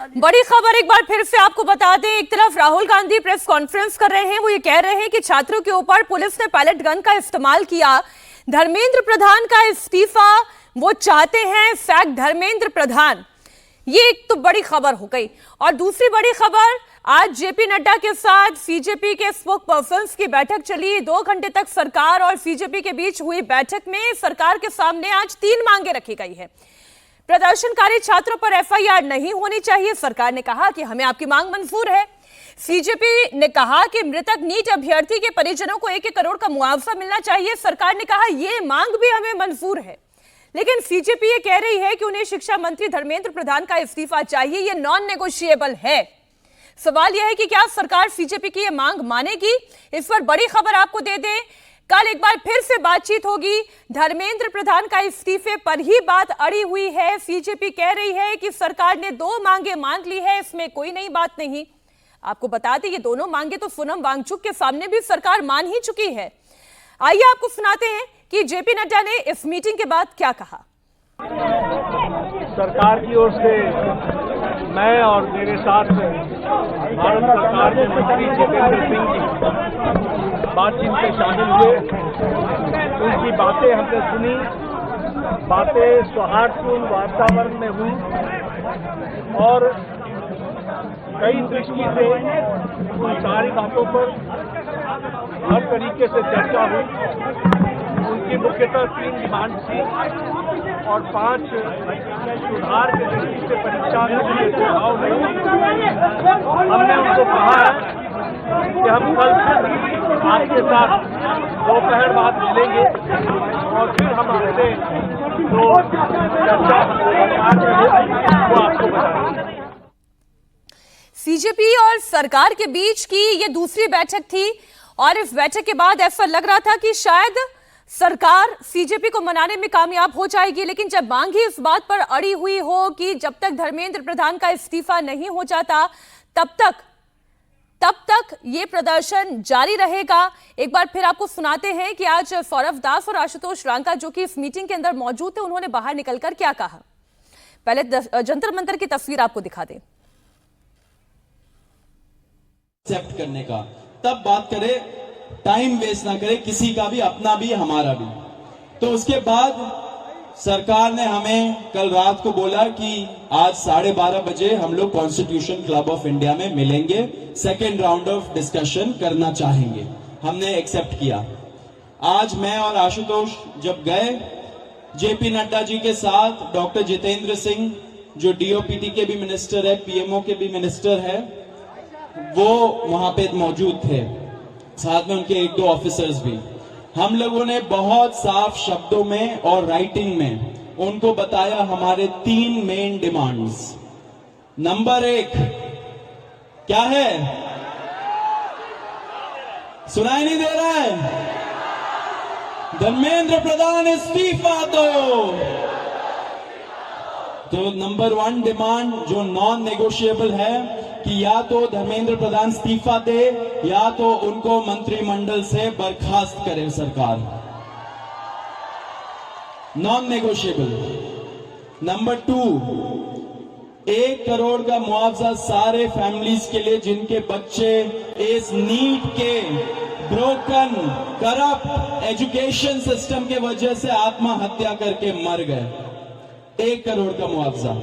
बड़ी खबर एक बार फिर से आपको बता दें। एक तरफ राहुल गांधी प्रेस कॉन्फ्रेंस कर रहे हैं, वो ये कह रहे हैं कि छात्रों के ऊपर पुलिस ने पैलेट गन का इस्तेमाल किया। धर्मेंद्र प्रधान का इस्तीफा वो चाहते हैं, फैक्ट धर्मेंद्र प्रधान। ये एक तो बड़ी खबर हो गई। और दूसरी बड़ी खबर, आज जेपी नड्डा के साथ सीजेपी के स्पोक पर्सन्स की बैठक चली। 2 घंटे तक सरकार और सीजेपी के बीच हुई बैठक में सरकार के सामने आज 3 मांगे रखी गई है। प्रदर्शनकारी छात्रों पर एफआईआर नहीं होनी चाहिए, सरकार ने कहा कि हमें आपकी मांग मंजूर है। सीजेपी ने कहा कि मृतक नीट अभ्यर्थी के परिजनों को 1-1 करोड़ का मुआवजा मिलना चाहिए, सरकार ने कहा यह मांग भी हमें मंजूर है। लेकिन सीजेपी ये कह रही है कि उन्हें शिक्षा मंत्री धर्मेंद्र प्रधान का इस्तीफा चाहिए, यह नॉन नेगोशिएबल है। सवाल यह है कि क्या सरकार सीजेपी की यह मांग मानेगी? इस पर बड़ी खबर आपको दे दें, कल एक बार फिर से बातचीत होगी। धर्मेंद्र प्रधान का इस्तीफे पर ही बात अड़ी हुई है। सीजेपी कह रही है कि सरकार ने 2 मांगे मान ली है, इसमें कोई नई बात नहीं। आपको बता दें, ये दोनों मांगे तो सोनम वांगचुक के सामने भी सरकार मान ही चुकी है। आइए आपको सुनाते हैं कि जेपी नड्डा ने इस मीटिंग के बाद क्या कहा। सरकार की ओर से मैं और मेरे साथ भारत सरकार के मंत्री जितेंद्र सिंह जी बातचीत में शामिल हुए। उनकी बातें हमने सुनी, बातें सौहार्दपूर्ण वातावरण में हुई और कई दृष्टि से उन सारी बातों पर हर तरीके से चर्चा हुई। उनकी मुख्यतः 3 डिमांड थी और 5 सुधार के दृष्टि से परीक्षा में सुझाव हुए। हमने उनको कहा है कि हम कल आपके साथ दोपहर बाद मिलेंगे और फिर हम आपसे जो चर्चा वो आपको बताएंगे। सीजेपी और सरकार के बीच की ये दूसरी बैठक थी और इस बैठक के बाद ऐसा लग रहा था कि शायद सरकार सीजेपी को मनाने में कामयाब हो जाएगी। लेकिन जब मांग ही इस बात पर अड़ी हुई हो कि जब तक धर्मेंद्र प्रधान का इस्तीफा नहीं हो जाता तब तक ये प्रदर्शन जारी रहेगा। एक बार फिर आपको सुनाते हैं कि आज सौरभ दास और आशुतोष रांका जो कि इस मीटिंग के अंदर मौजूद थे, उन्होंने बाहर निकलकर क्या कहा। पहले जंतर मंतर की तस्वीर आपको दिखा दें। एक्सेप्ट करने का, तब बात करें, टाइम वेस्ट ना करें, किसी का भी, अपना भी हमारा भी। तो उसके बाद सरकार ने हमें कल रात को बोला कि आज 12:30 बजे हम लोग कॉन्स्टिट्यूशन क्लब ऑफ इंडिया में मिलेंगे, सेकेंड राउंड ऑफ डिस्कशन करना चाहेंगे। हमने एक्सेप्ट किया। आज मैं और आशुतोष जब गए जेपी नड्डा जी के साथ, डॉक्टर जितेंद्र सिंह जो डीओपीटी के भी मिनिस्टर है, पीएमओ के भी मिनिस्टर है, वो वहां पे मौजूद थे, साथ में उनके 1-2 ऑफिसर्स भी। हम लोगों ने बहुत साफ शब्दों में और राइटिंग में उनको बताया हमारे 3 मेन डिमांड्स। नंबर 1 क्या है? सुनाई नहीं दे रहा है? धर्मेंद्र प्रधान इस्तीफा दो। तो नंबर 1 डिमांड जो नॉन नेगोशिएबल है कि या तो धर्मेंद्र प्रधान इस्तीफा दे या तो उनको मंत्रिमंडल से बर्खास्त करे सरकार, नॉन नेगोशिएबल। नंबर 2 1 करोड़ का मुआवजा सारे फैमिलीज के लिए जिनके बच्चे इस नीट के ब्रोकन करप्ट एजुकेशन सिस्टम के वजह से आत्महत्या करके मर गए, 1 करोड़ का मुआवजा।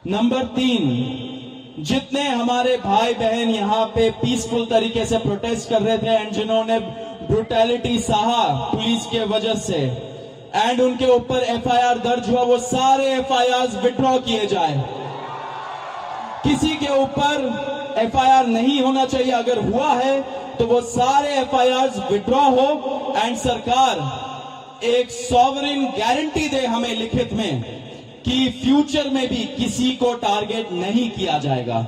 नंबर 3 जितने हमारे भाई बहन यहाँ पे पीसफुल तरीके से प्रोटेस्ट कर रहे थे एंड जिन्होंने ब्रुटैलिटी सहा पुलिस के वजह से एंड उनके ऊपर एफआईआर दर्ज हुआ, वो सारे एफआईआर विड्रॉ किए जाए। किसी के ऊपर एफआईआर नहीं होना चाहिए, अगर हुआ है तो वो सारे एफआईआर विड्रॉ हो एंड सरकार एक सॉवरेन गारंटी दे हमें लिखित में कि फ्यूचर में भी किसी को टारगेट नहीं किया जाएगा।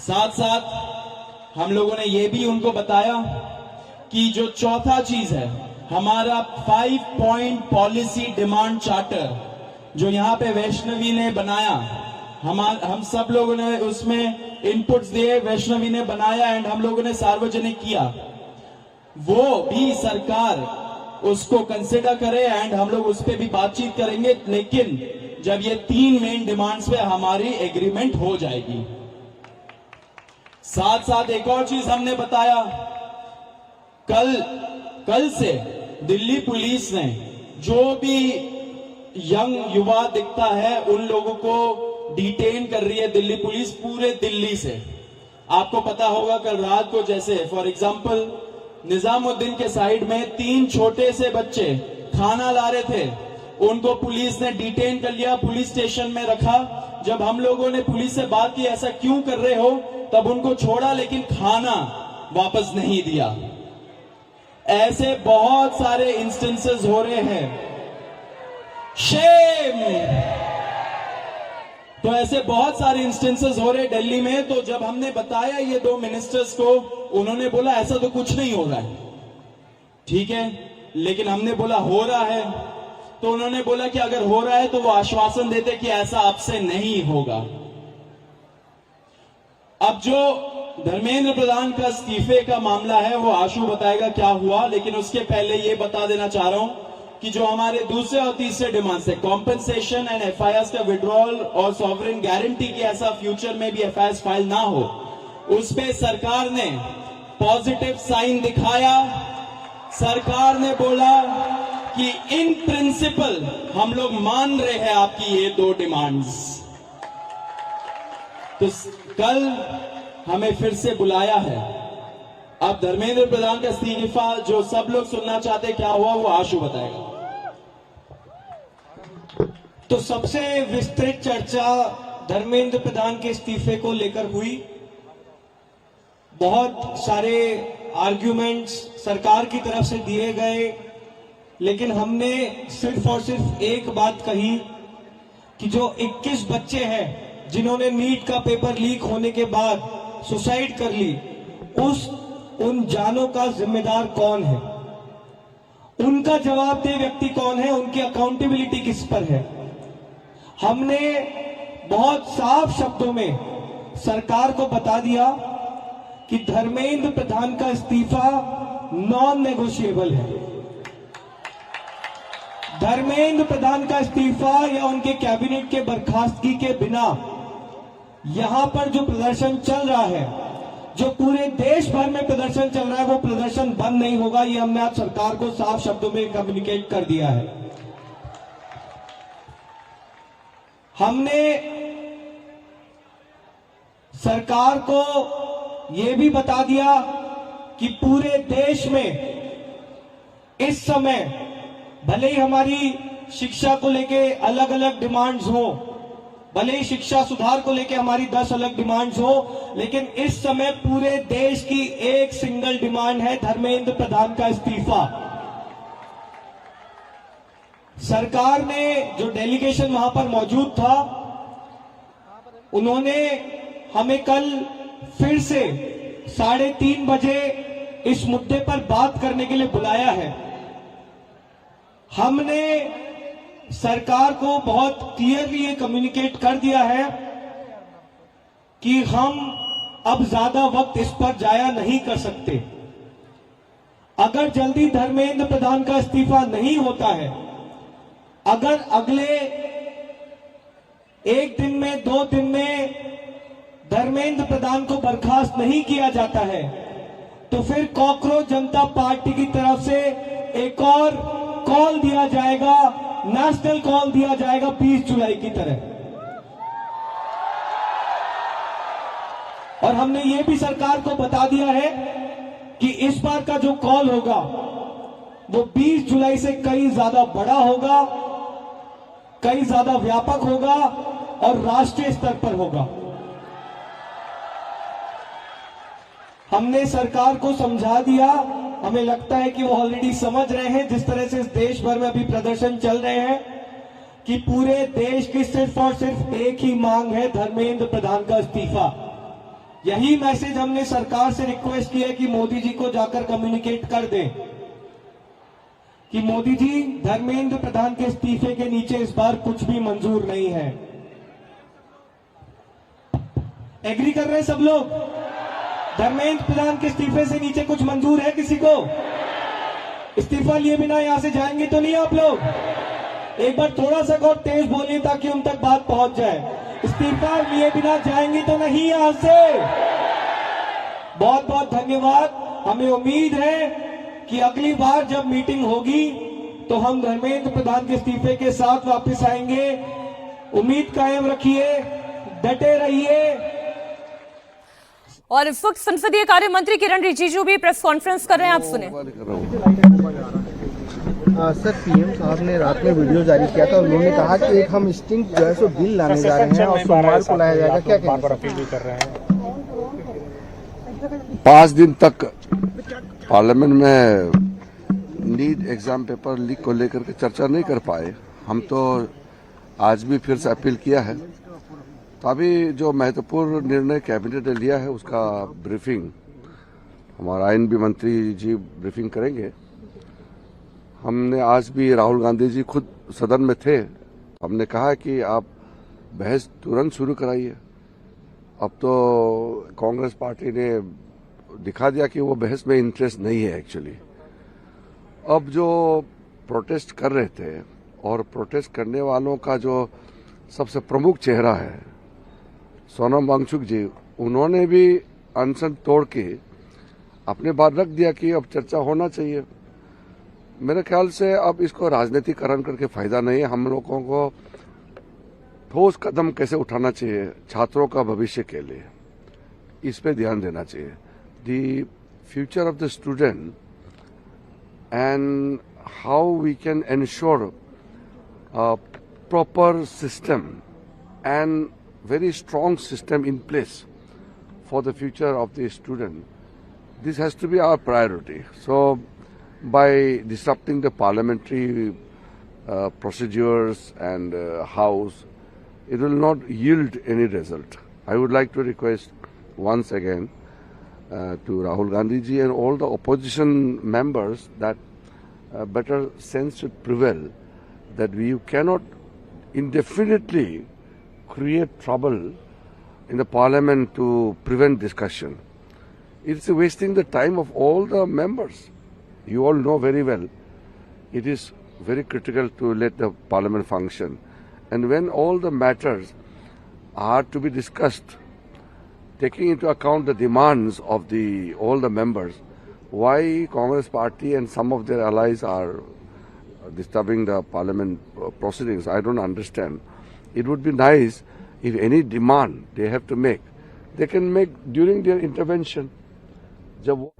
साथ साथ हम लोगों ने यह भी उनको बताया कि जो चौथा चीज है हमारा 5 पॉइंट पॉलिसी डिमांड चार्टर जो यहां पे वैष्णवी ने बनाया, हम सब लोगों ने उसमें इनपुट्स दिए, वैष्णवी ने बनाया एंड हम लोगों ने सार्वजनिक किया, वो भी सरकार उसको कंसिडर करे एंड हम लोग उस पर भी बातचीत करेंगे। लेकिन जब ये 3 मेन डिमांड्स पे हमारी एग्रीमेंट हो जाएगी। साथ साथ एक और चीज हमने बताया, कल से दिल्ली पुलिस ने जो भी यंग युवा दिखता है उन लोगों को डिटेन कर रही है दिल्ली पुलिस पूरे दिल्ली से। आपको पता होगा कल रात को जैसे फॉर एग्जांपल निजामुद्दीन के साइड में 3 छोटे से बच्चे खाना ला रहे थे, उनको पुलिस ने डिटेन कर लिया, पुलिस स्टेशन में रखा। जब हम लोगों ने पुलिस से बात की ऐसा क्यों कर रहे हो, तब उनको छोड़ा लेकिन खाना वापस नहीं दिया। ऐसे बहुत सारे इंस्टेंसेस हो रहे हैं। शेम। तो ऐसे बहुत सारे इंस्टेंसेस हो रहे दिल्ली में। तो जब हमने बताया ये 2 मिनिस्टर्स को, उन्होंने बोला ऐसा तो कुछ नहीं हो रहा है। ठीक है, लेकिन हमने बोला हो रहा है, तो उन्होंने बोला कि अगर हो रहा है तो वो आश्वासन देते कि ऐसा आपसे नहीं होगा। अब जो धर्मेंद्र प्रधान का इस्तीफे का मामला है वो आशु बताएगा क्या हुआ, लेकिन उसके पहले ये बता देना चाह रहा हूं कि जो हमारे दूसरे और तीसरे डिमांड्स है, कॉम्पेंसेशन एंड एफआईआर का विड्रॉल और सॉवरेन गारंटी की ऐसा फ्यूचर में भी एफआईआर फाइल ना हो, उस पे सरकार ने पॉजिटिव साइन दिखाया। सरकार ने बोला कि इन प्रिंसिपल हम लोग मान रहे हैं आपकी ये 2 डिमांड्स। तो कल हमें फिर से बुलाया है। अब धर्मेंद्र प्रधान का इस्तीफा जो सब लोग सुनना चाहते क्या हुआ वो आशु बताएगा। तो सबसे विस्तृत चर्चा धर्मेंद्र प्रधान के इस्तीफे को लेकर हुई। बहुत सारे आर्ग्यूमेंट्स सरकार की तरफ से दिए गए, लेकिन हमने सिर्फ और सिर्फ एक बात कही कि जो 21 बच्चे हैं जिन्होंने नीट का पेपर लीक होने के बाद सुसाइड कर ली, उन जानों का जिम्मेदार कौन है, उनका जवाबदेह व्यक्ति कौन है, उनकी अकाउंटेबिलिटी किस पर है। हमने बहुत साफ शब्दों में सरकार को बता दिया कि धर्मेंद्र प्रधान का इस्तीफा नॉन नेगोशिएबल है। धर्मेंद्र प्रधान का इस्तीफा या उनके कैबिनेट के बर्खास्तगी के बिना यहां पर जो प्रदर्शन चल रहा है, जो पूरे देश भर में प्रदर्शन चल रहा है, वो प्रदर्शन बंद नहीं होगा। ये हमने आज सरकार को साफ शब्दों में कम्युनिकेट कर दिया है। हमने सरकार को यह भी बता दिया कि पूरे देश में इस समय भले ही हमारी शिक्षा को लेके अलग अलग डिमांड्स हो, भले ही शिक्षा सुधार को लेके हमारी 10 अलग डिमांड्स हो, लेकिन इस समय पूरे देश की एक सिंगल डिमांड है धर्मेंद्र प्रधान का इस्तीफा। सरकार ने जो डेलीगेशन वहां पर मौजूद था, उन्होंने हमें कल फिर से 3:30 बजे इस मुद्दे पर बात करने के लिए बुलाया है। हमने सरकार को बहुत क्लियरली ये कम्युनिकेट कर दिया है कि हम अब ज्यादा वक्त इस पर जाया नहीं कर सकते। अगर जल्दी धर्मेंद्र प्रधान का इस्तीफा नहीं होता है, अगर अगले 1 दिन में 2 दिन में धर्मेंद्र प्रधान को बर्खास्त नहीं किया जाता है, तो फिर कॉकरोच जनता पार्टी की तरफ से एक और कॉल दिया जाएगा, नेशनल कॉल दिया जाएगा 20 जुलाई की तरह। और हमने ये भी सरकार को बता दिया है कि इस बार का जो कॉल होगा वो 20 जुलाई से कई ज्यादा बड़ा होगा, कई ज्यादा व्यापक होगा और राष्ट्रीय स्तर पर होगा। हमने सरकार को समझा दिया, हमें लगता है कि वो ऑलरेडी समझ रहे हैं, जिस तरह से इस देश भर में अभी प्रदर्शन चल रहे हैं, कि पूरे देश की सिर्फ और सिर्फ एक ही मांग है, धर्मेंद्र प्रधान का इस्तीफा। यही मैसेज हमने सरकार से रिक्वेस्ट की है कि मोदी जी को जाकर कम्युनिकेट कर दें कि मोदी जी, धर्मेंद्र प्रधान के इस्तीफे के नीचे इस बार कुछ भी मंजूर नहीं है। एग्री कर रहे हैं सब लोग? धर्मेंद्र प्रधान के इस्तीफे से नीचे कुछ मंजूर है किसी को? इस्तीफा लिए बिना यहां से जाएंगे तो नहीं आप लोग? एक बार थोड़ा सा और तेज बोलिए ताकि उन तक बात पहुंच जाए। इस्तीफा लिए बिना जाएंगी तो नहीं यहां से। बहुत बहुत धन्यवाद। हमें उम्मीद है कि अगली बार जब मीटिंग होगी तो हम धर्मेंद्र प्रधान के इस्तीफे के साथ वापस आएंगे। उम्मीद कायम रखिए, डटे रहिए। और इस वक्त संसदीय कार्य मंत्री किरण रिजिजू भी प्रेस कॉन्फ्रेंस कर रहे हैं, आप सुने। सर, पीएम साहब ने रात में वीडियो जारी किया था और उन्होंने कहा कि एक हम स्टिंग जो है सो बिल लाने जा रहे हैं और सोमवार को लाया जाएगा। क्या कहना कर रहे हैं? 5 दिन तक पार्लियामेंट में नीट एग्जाम पेपर लीक को लेकर के चर्चा नहीं कर पाए। हम तो आज भी फिर से अपील किया है। तो अभी जो महत्वपूर्ण निर्णय कैबिनेट ने लिया है उसका ब्रीफिंग हमारा आईएनबी मंत्री जी ब्रीफिंग करेंगे। हमने आज भी राहुल गांधी जी खुद सदन में थे, हमने कहा कि आप बहस तुरंत शुरू कराइए। अब तो कांग्रेस पार्टी ने दिखा दिया कि वो बहस में इंटरेस्ट नहीं है एक्चुअली। अब जो प्रोटेस्ट कर रहे थे और प्रोटेस्ट करने वालों का जो सबसे प्रमुख चेहरा है सोनम वांगचुक जी, उन्होंने भी अनशन तोड़ के अपने बात रख दिया कि अब चर्चा होना चाहिए। मेरे ख्याल से अब इसको राजनीतिकरण करके फायदा नहीं है। हम लोगों को ठोस कदम कैसे उठाना चाहिए छात्रों का भविष्य के लिए, इस पे ध्यान देना चाहिए। The future of the student and how we can ensure proper system and very strong system in place for the future of the student. This has to be our priority. So by disrupting the parliamentary procedures and house, it will not yield any result. I would like to request once again to Rahul Gandhi ji and all the opposition members that better sense should prevail, that you cannot indefinitely create trouble in the parliament to prevent discussion. It's wasting the time of all the members. You all know very well it is very critical to let the parliament function. And when all the matters are to be discussed, taking into account the demands of all the members, why Congress party and some of their allies are disturbing the parliament proceedings, I don't understand. It would be nice if any demand they have to make, they can make during their intervention. जब